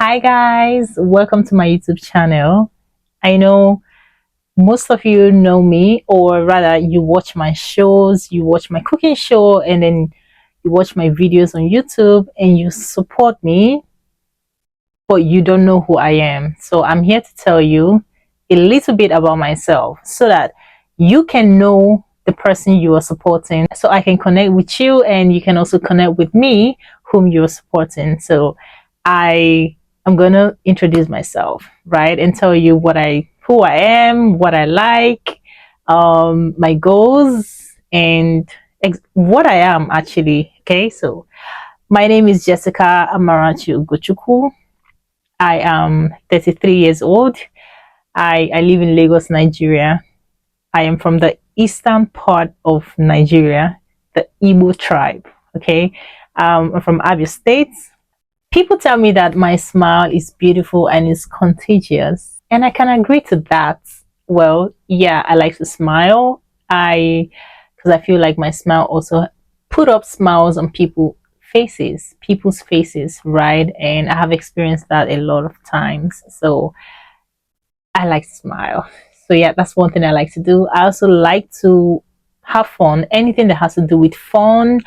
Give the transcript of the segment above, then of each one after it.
Hi guys, welcome to my YouTube channel. I know most of you know me, or rather you watch my shows, you watch my cooking show, and then you watch my videos on YouTube and you support me, but you don't know who I am. So I'm here to tell you a little bit about myself so that you can know the person you are supporting, so I can connect with you and you can also connect with me whom you're supporting. So I am gonna introduce myself, right, and tell you who I am, what I like, my goals, and what I am actually. Okay, so my name is Jessica Amarachi Ugochukwu. I am 33 years old. I live in Lagos, Nigeria. I am from the eastern part of Nigeria, the Igbo tribe. Okay, I'm from Abia State. People tell me that my smile is beautiful and is contagious, and I can agree to that. Well, yeah, I like to smile. Because I feel like my smile also put up smiles on people's faces, right? And I have experienced that a lot of times. So I like to smile. So yeah, that's one thing I like to do. I also like to have fun. Anything that has to do with fun.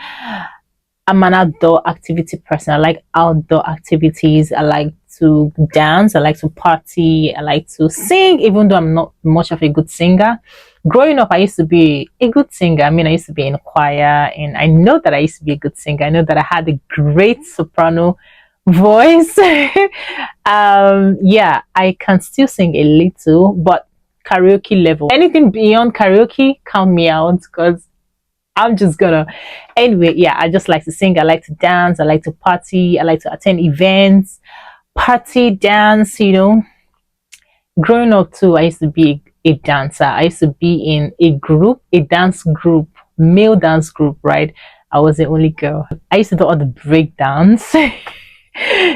I'm an outdoor activity person. I like outdoor activities. I like to dance. I like to party. I like to sing, even though I'm not much of a good singer. Growing up, I used to be a good singer. I mean, I used to be in a choir, and I know that I used to be a good singer. I know that I had a great soprano voice. Yeah, I can still sing a little, but karaoke level. Anything beyond karaoke, count me out because I'm just gonna. Anyway, yeah, I just like to sing. I like to dance. I like to party. I like to attend events, party, dance. Growing up too, I used to be a dancer. I used to be in a dance group, male dance group, right? I was the only girl. I used to do all the break dance.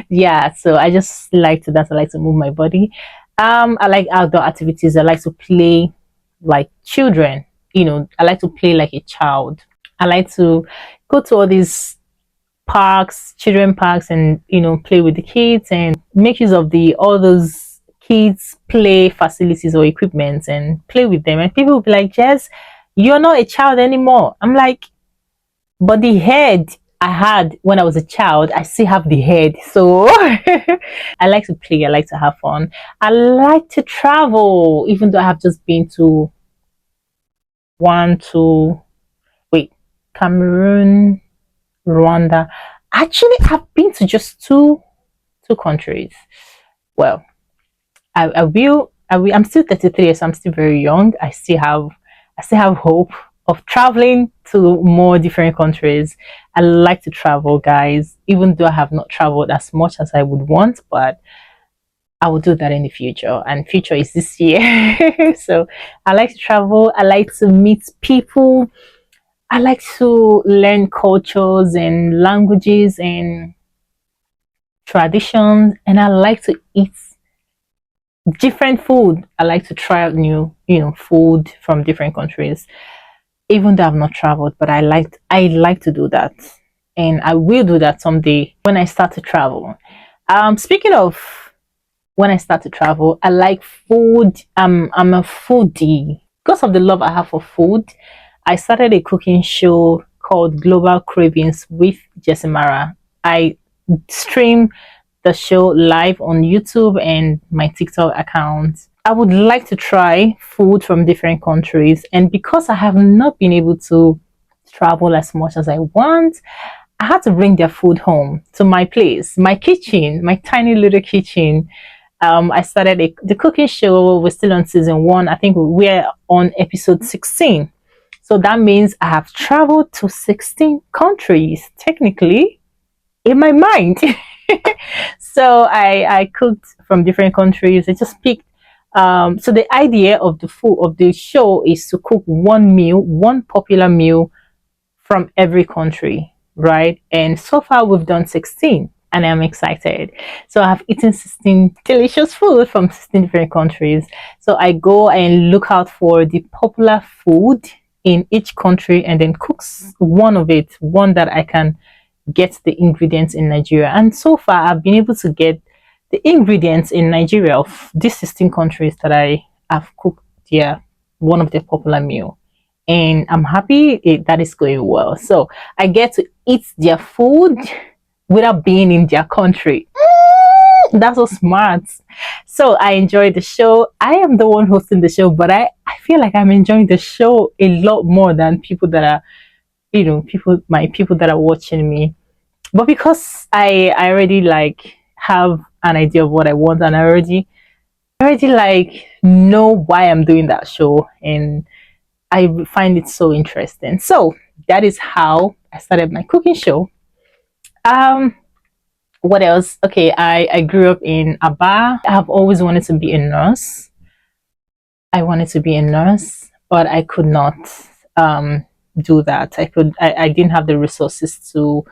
Yeah, so I just like to dance. I like to move my body. I like outdoor activities. I like to play like children. I like to play like a child. I like to go to all these parks, children parks, and play with the kids and make use of the all those kids play facilities or equipment and play with them. And people will be like, Jess, you're not a child anymore. I'm like, but the head I had when I was a child, I still have the head. So I like to play, I like to have fun. I like to travel, even though I have just been to one, two, wait, Cameroon, Rwanda. Actually, I've been to just two countries. Well, I'm still 33, so I'm still very young. I still have hope of traveling to more different countries. I like to travel, guys, even though I have not traveled as much as I would want, but I will do that in the future, and future is this year. So I like to travel. I like to meet people. I like to learn cultures and languages and traditions, and I like to eat different food. I like to try out new, food from different countries, even though I've not traveled, but I like to do that. And I will do that someday when I start to travel. Speaking of when I start to travel, I like food. I'm a foodie. Because of the love I have for food, I started a cooking show called Global Cravings with Jessimara. I stream the show live on YouTube and my TikTok account. I would like to try food from different countries, and because I have not been able to travel as much as I want, I had to bring their food home to my place, my kitchen, my tiny little kitchen. I started the cooking show. We're still on season 1. I think we're on episode 16. So that means I have traveled to 16 countries, technically, in my mind. So I cooked from different countries. I just picked. So the idea of the show is to cook one popular meal from every country, right? And so far we've done 16, and I'm excited. So I've eaten 16 delicious food from 16 different countries. So I go and look out for the popular food in each country and then cooks one that I can get the ingredients in Nigeria. And so far I've been able to get the ingredients in Nigeria of these 16 countries that I have cooked their one of their popular meal. And I'm happy that is going well. So I get to eat their food without being in their country. That's so smart. So I enjoy the show. I am the one hosting the show, but I feel like I'm enjoying the show a lot more than people that are, people that are watching me. But because I already like have an idea of what I want, and I already like know why I'm doing that show, and I find it so interesting. So that is how I started my cooking show. Um, what else? Okay, I grew up in Aba. I have always wanted to be a nurse. I wanted to be a nurse, but I could not do that. I didn't have the resources to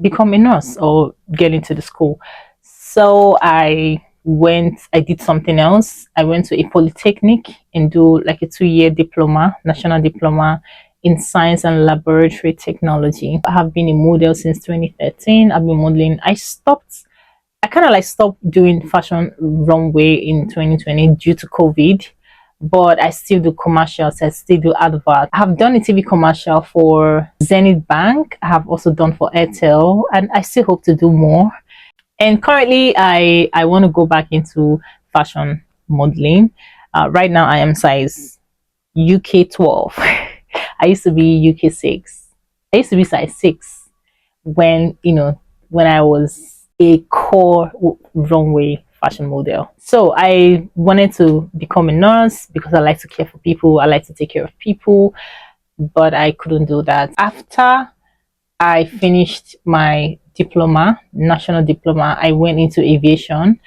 become a nurse or get into the school. So I did something else. I went to a polytechnic and do like a 2 year diploma, national diploma in science and laboratory technology. I have been a model since 2013. I've been modeling. I kind of like stopped doing fashion runway in 2020 due to COVID, but I still do commercials. I still do advert. I have done a TV commercial for Zenith Bank. I have also done for Airtel, and I still hope to do more. And currently, I want to go back into fashion modeling. Right now, I am size UK 12. I used to be UK 6. I used to be size 6 when I was a core runway fashion model. So I wanted to become a nurse because I like to care for people. I like to take care of people, but I couldn't do that. After I finished my diploma, national diploma, I went into aviation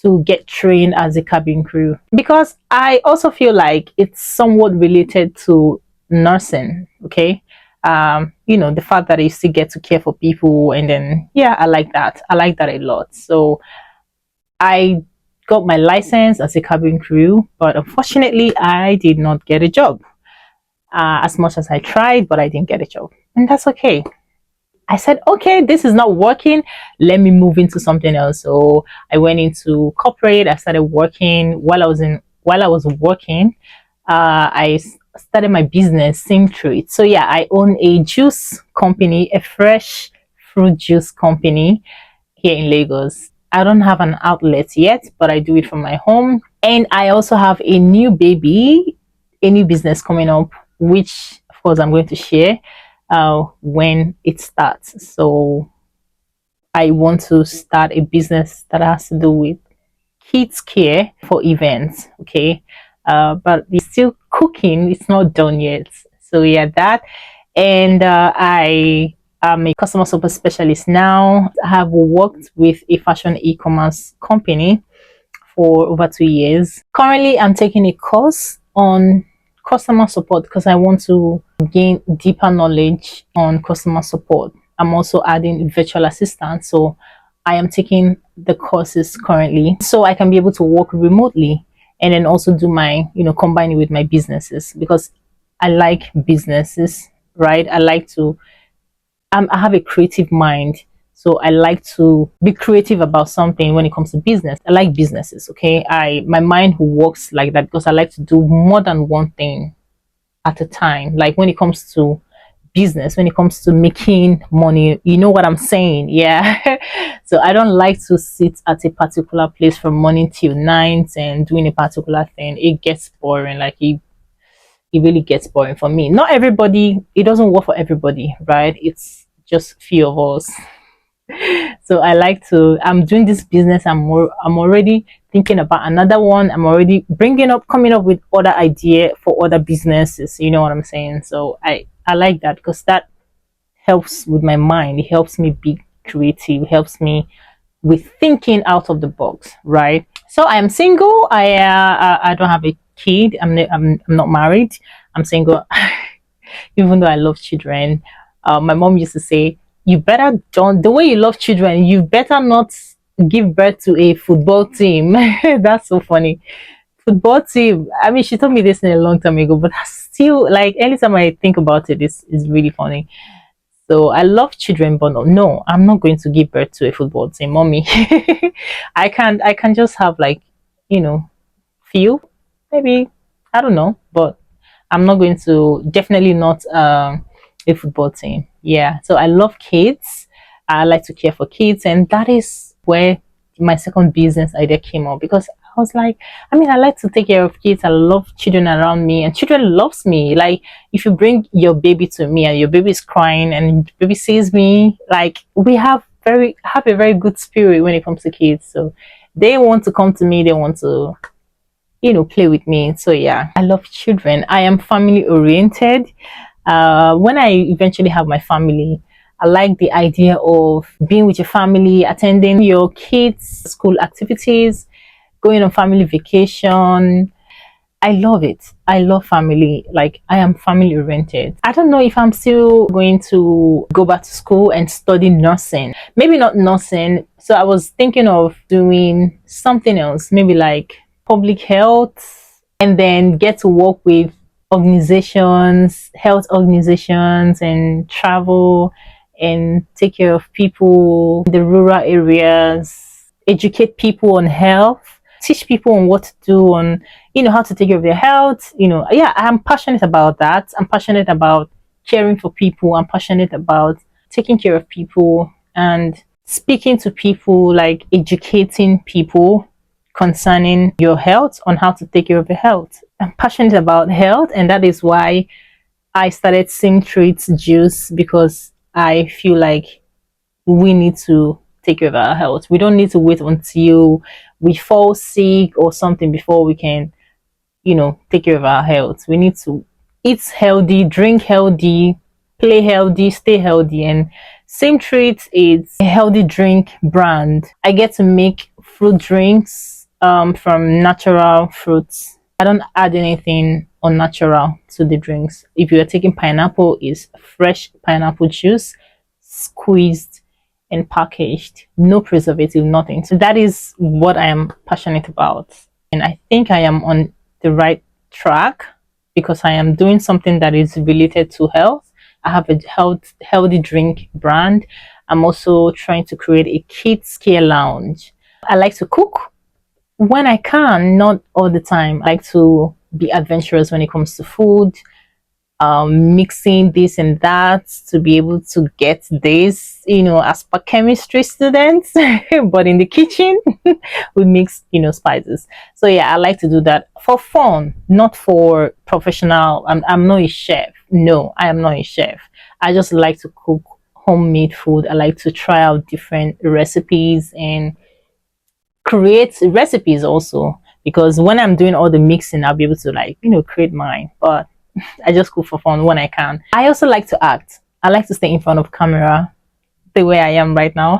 to get trained as a cabin crew because I also feel like it's somewhat related to nursing. Okay. The fact that I still get to care for people, and then yeah, I like that. I like that a lot. So I got my license as a cabin crew, but unfortunately, I did not get a job. As much as I tried, but I didn't get a job, and that's okay. I said, okay, this is not working. Let me move into something else. So I went into corporate. I started working while I was working. Started my business, Sim Treat. So yeah, I own a juice company, a fresh fruit juice company here in Lagos. I don't have an outlet yet, but I do it from my home. And I also have a new baby, a new business coming up, which of course I'm going to share when it starts. So I want to start a business that has to do with kids care for events. Okay. But it's still cooking. It's not done yet. So yeah, that. And I am a customer support specialist now. I have worked with a fashion e-commerce company for over 2 years. Currently, I'm taking a course on customer support because I want to gain deeper knowledge on customer support. I'm also adding virtual assistant, so I am taking the courses currently so I can be able to work remotely and then also do combine it with my businesses because I like businesses, right? I have a creative mind. So I like to be creative about something when it comes to business. I like businesses, okay? My mind works like that because I like to do more than one thing at a time. Like when it comes to business, when it comes to making money, you know what I'm saying? Yeah. So I don't like to sit at a particular place from morning till night and doing a particular thing. It gets boring. Like it really gets boring for me. Not everybody, it doesn't work for everybody, right? It's just few of us. So I'm doing this business. I'm already thinking about another one. I'm already coming up with other idea for other businesses. You know what I'm saying? So I like that because that helps with my mind. It helps me be creative. It helps me with thinking out of the box, right? So I am single. I don't have a kid. I'm not married. I'm single. Even though I love children, my mom used to say, "You better don't. The way you love children, you better not give birth to a football team." That's so funny. Football team. I mean, she told me this a long time ago, but I still like anytime I think about it, it's really funny. So I love children, but no, I'm not going to give birth to a football team, mommy. I can just have like, you know, few, maybe, I don't know, but I'm not going to, definitely not a football team. Yeah. So I love kids. I like to care for kids, and that is where my second business idea came up, because I was like, I mean, I like to take care of kids. I love children around me, and children loves me. Like, if you bring your baby to me and your baby is crying and baby sees me, like, we have a very good spirit when it comes to kids. So they want to come to me. They want to, play with me. So yeah, I love children. I am family oriented. When I eventually have my family, I like the idea of being with your family, attending your kids' school activities, going on family vacation. I love it. I love family. Like, I am family oriented. I don't know if I'm still going to go back to school and study nursing. Maybe not nursing. So I was thinking of doing something else, maybe like public health, and then get to work with organizations, health organizations, and travel and take care of people in the rural areas, educate people on health, teach people on what to do, on how to take care of their health. Yeah, I'm passionate about that. I'm passionate about caring for people. I'm passionate about taking care of people and speaking to people, like educating people concerning your health, on how to take care of your health. I'm passionate about health, and that is why I started Sim Treats Juice, because I feel like we need to take care of our health. We don't need to wait until we fall sick or something before we can, take care of our health. We need to eat healthy, drink healthy, play healthy, stay healthy. And Same Treat is a healthy drink brand. I get to make fruit drinks from natural fruits. I don't add anything unnatural to the drinks. If you are taking pineapple, it's fresh pineapple juice, squeezed and packaged, no preservative, nothing. So that is what I am passionate about, and I think I am on the right track, because I am doing something that is related to health. I have a healthy drink brand. I'm also trying to create a kids care lounge. I like to cook when I can, not all the time. I like to be adventurous when it comes to food, mixing this and that to be able to get this, as per chemistry students, but in the kitchen, we mix, spices. So yeah, I like to do that for fun, not for professional. I'm not a chef. No, I am not a chef. I just like to cook homemade food. I like to try out different recipes and create recipes also, because when I'm doing all the mixing, I'll be able to, like, create mine. But I just cook for fun when I can. I also like to act. I like to stay in front of camera the way I am right now.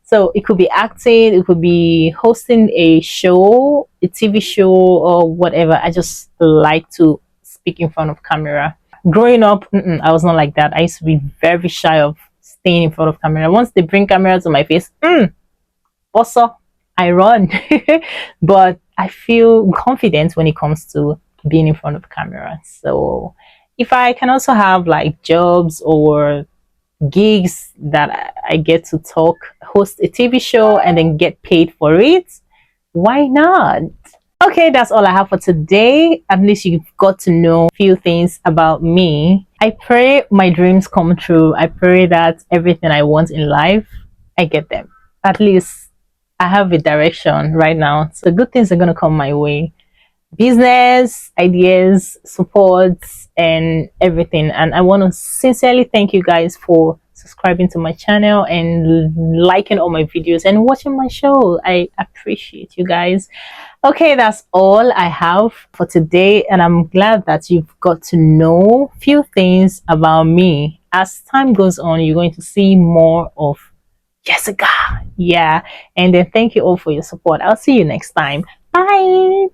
So it could be acting, it could be hosting a show, a TV show, or whatever. I just like to speak in front of camera. Growing up, I was not like that. I used to be very shy of staying in front of camera. Once they bring camera to my face, also I run. But I feel confident when it comes to being in front of camera. So if I can also have like jobs or gigs that I get to talk, host a TV show, and then get paid for it, why not? Okay, that's all I have for today. At least you've got to know a few things about me. I pray my dreams come true. I pray that everything I want in life, I get them. At least I have a direction right now. So good things are going to come my way. Business, ideas, support, and everything. And I want to sincerely thank you guys for subscribing to my channel and liking all my videos and watching my show. I appreciate you guys. Okay, that's all I have for today, and I'm glad that you've got to know a few things about me. As time goes on, you're going to see more of Jessica. Yeah, and then thank you all for your support. I'll see you next time. Bye.